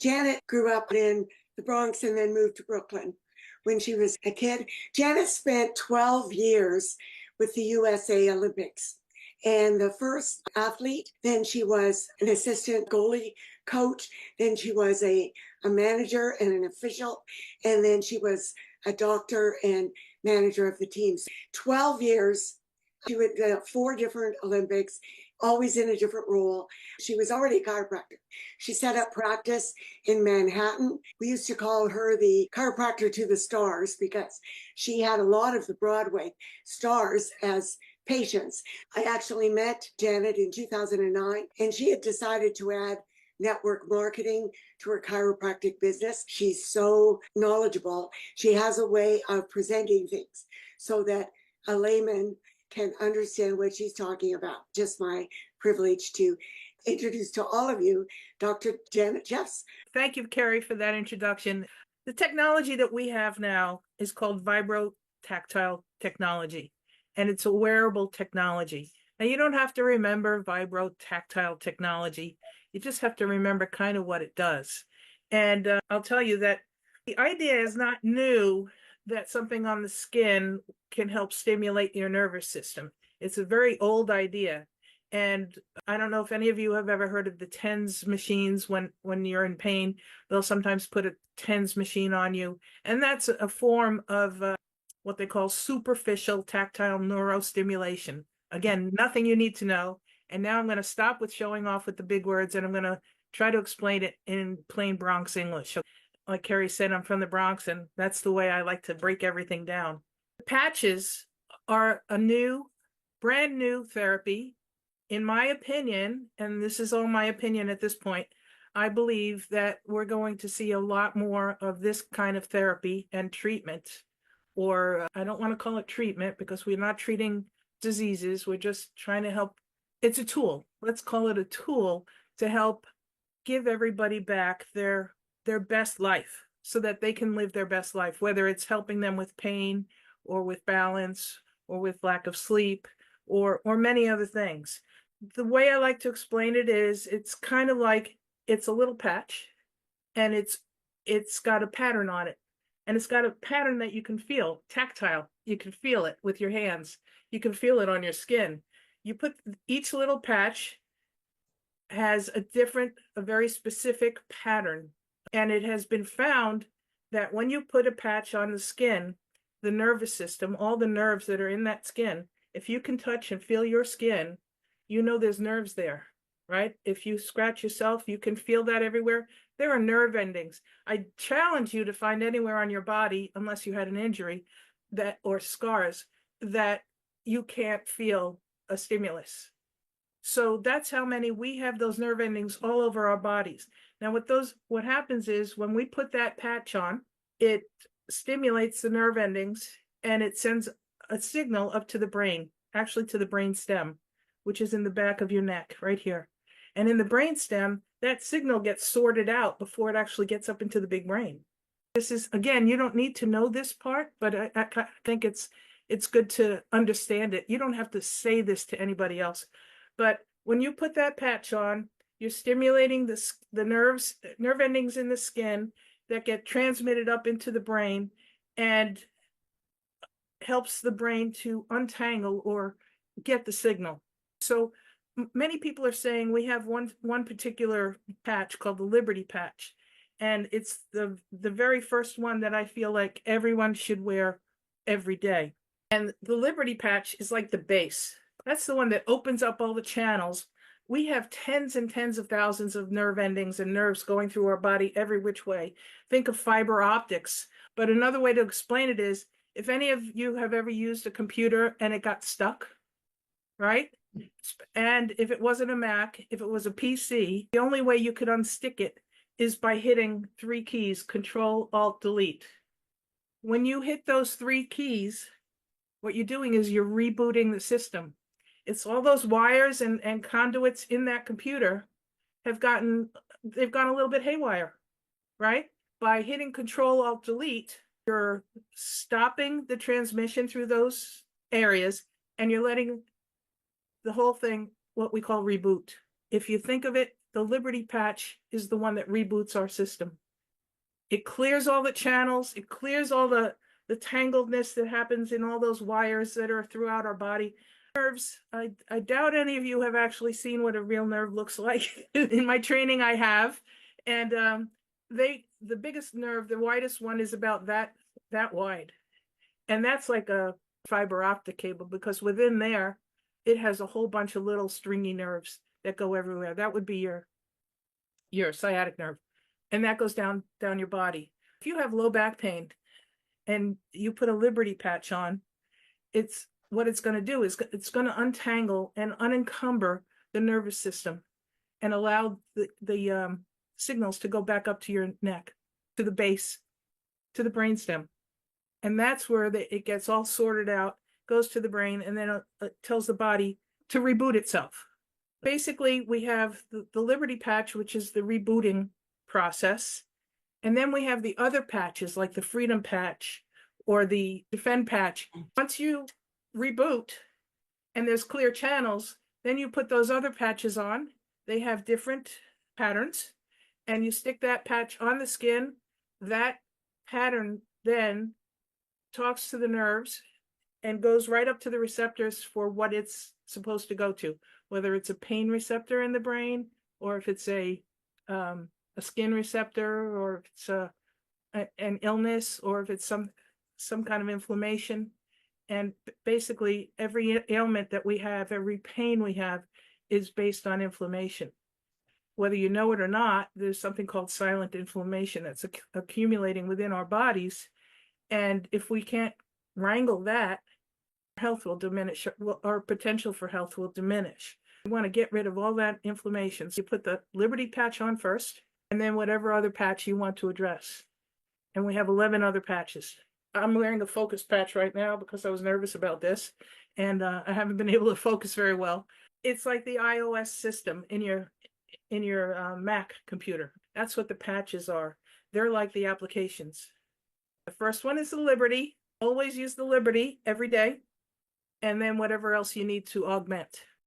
Janet grew up in the Bronx and then moved to Brooklyn when she was a kid. Janet spent 12 years with the USA Olympics. And the first athlete, then she was an assistant goalie coach, then she was a manager and an official, and then she was a doctor and manager of the teams. 12 years, she went to 4 different Olympics, always in a different role. She was already a chiropractor. She set up practice in Manhattan. We used to call her the chiropractor to the stars because she had a lot of the Broadway stars as patients. I actually met Janet in 2009, and she had decided to add network marketing to her chiropractic business. She's so knowledgeable. She has a way of presenting things so that a layman can understand what she's talking about. Just my privilege to introduce to all of you Dr. Janet Shefts. Thank you, Carrie, for that introduction. The technology that we have now is called vibrotactile technology, and it's a wearable technology. Now, you don't have to remember vibrotactile technology. You just have to remember kind of what it does. And I'll tell you that the idea is not new that something on the skin can help stimulate your nervous system. It's a very old idea. And I don't know if any of you have ever heard of the TENS machines. When you're in pain, they'll sometimes put a TENS machine on you. And that's a form of what they call superficial tactile neurostimulation. Again, nothing you need to know. And now I'm going to stop with showing off with the big words, and I'm going to try to explain it in plain Bronx English. Like Carrie said, I'm from the Bronx, and that's the way I like to break everything down. Patches are a brand new therapy. In my opinion, and this is all my opinion at this point, I believe that we're going to see a lot more of this kind of therapy and treatment, or I don't want to call it treatment because we're not treating diseases. We're just trying to help. It's a tool. Let's call it a tool to help give everybody back their best life so that they can live their best life, whether it's helping them with pain or with balance or with lack of sleep or many other things. The way I like to explain it is it's kind of like it's a little patch, and it's got a pattern on it, and it's got a pattern that you can feel, tactile. You can feel it with your hands. You can feel it on your skin. You put each little patch has a very specific pattern. And it has been found that when you put a patch on the skin, the nervous system, all the nerves that are in that skin, if you can touch and feel your skin, you know there's nerves there, right? If you scratch yourself, you can feel that everywhere. There are nerve endings. I challenge you to find anywhere on your body, unless you had an injury or scars, that you can't feel a stimulus. So that's how many we have, those nerve endings all over our bodies. Now what happens is when we put that patch on, it stimulates the nerve endings and it sends a signal up to the brain, actually to the brain stem, which is in the back of your neck right here. And in the brain stem, that signal gets sorted out before it actually gets up into the big brain. This is, again, you don't need to know this part, but I think it's good to understand it. You don't have to say this to anybody else. But when you put that patch on, you're stimulating the nerve endings in the skin that get transmitted up into the brain and helps the brain to untangle or get the signal. So many people are saying we have one particular patch called the Liberty patch, and it's the very first one that I feel like everyone should wear every day. And the Liberty patch is like the base. That's the one that opens up all the channels. We have tens and tens of thousands of nerve endings and nerves going through our body every which way. Think of fiber optics. But another way to explain it is, if any of you have ever used a computer and it got stuck, right? And if it wasn't a Mac, if it was a PC, the only way you could unstick it is by hitting 3 keys, Control, Alt, Delete. When you hit those 3 keys, what you're doing is you're rebooting the system. It's all those wires and conduits in that computer they've gone a little bit haywire, right? By hitting Control, Alt, Delete, you're stopping the transmission through those areas and you're letting the whole thing, what we call reboot. If you think of it the Liberty patch is the one that reboots our system. It clears all the channels. It clears all the tangledness that happens in all those wires that are throughout our body. Nerves, I doubt any of you have actually seen what a real nerve looks like. In my training, I have. And the biggest nerve, the widest one, is about that wide. And that's like a fiber optic cable, because within there, it has a whole bunch of little stringy nerves that go everywhere. That would be your sciatic nerve. And that goes down your body. If you have low back pain and you put a Liberty patch on, what it's going to do is it's going to untangle and unencumber the nervous system and allow the signals to go back up to your neck, to the base, to the brainstem. And that's where it gets all sorted out, goes to the brain, and then it tells the body to reboot itself. Basically, we have the Liberty patch, which is the rebooting process. And then we have the other patches like the Freedom patch or the Defend patch. Once you reboot and there's clear channels, then you put those other patches on. They have different patterns, and you stick that patch on the skin. That pattern then talks to the nerves and goes right up to the receptors for what it's supposed to go to, whether it's a pain receptor in the brain, or if it's a skin receptor, or if it's an illness, or if it's some kind of inflammation. And basically every ailment that we have, every pain we have, is based on inflammation. Whether you know it or not, there's something called silent inflammation that's accumulating within our bodies. And if we can't wrangle that, health will diminish, our potential for health will diminish. We want to get rid of all that inflammation. So you put the Liberty patch on first, and then whatever other patch you want to address. And we have 11 other patches. I'm wearing a focus patch right now because I was nervous about this, and I haven't been able to focus very well. It's like the iOS system in your Mac computer. That's what the patches are. They're like the applications. The first one is the Liberty. Always use the Liberty every day, and then whatever else you need to augment.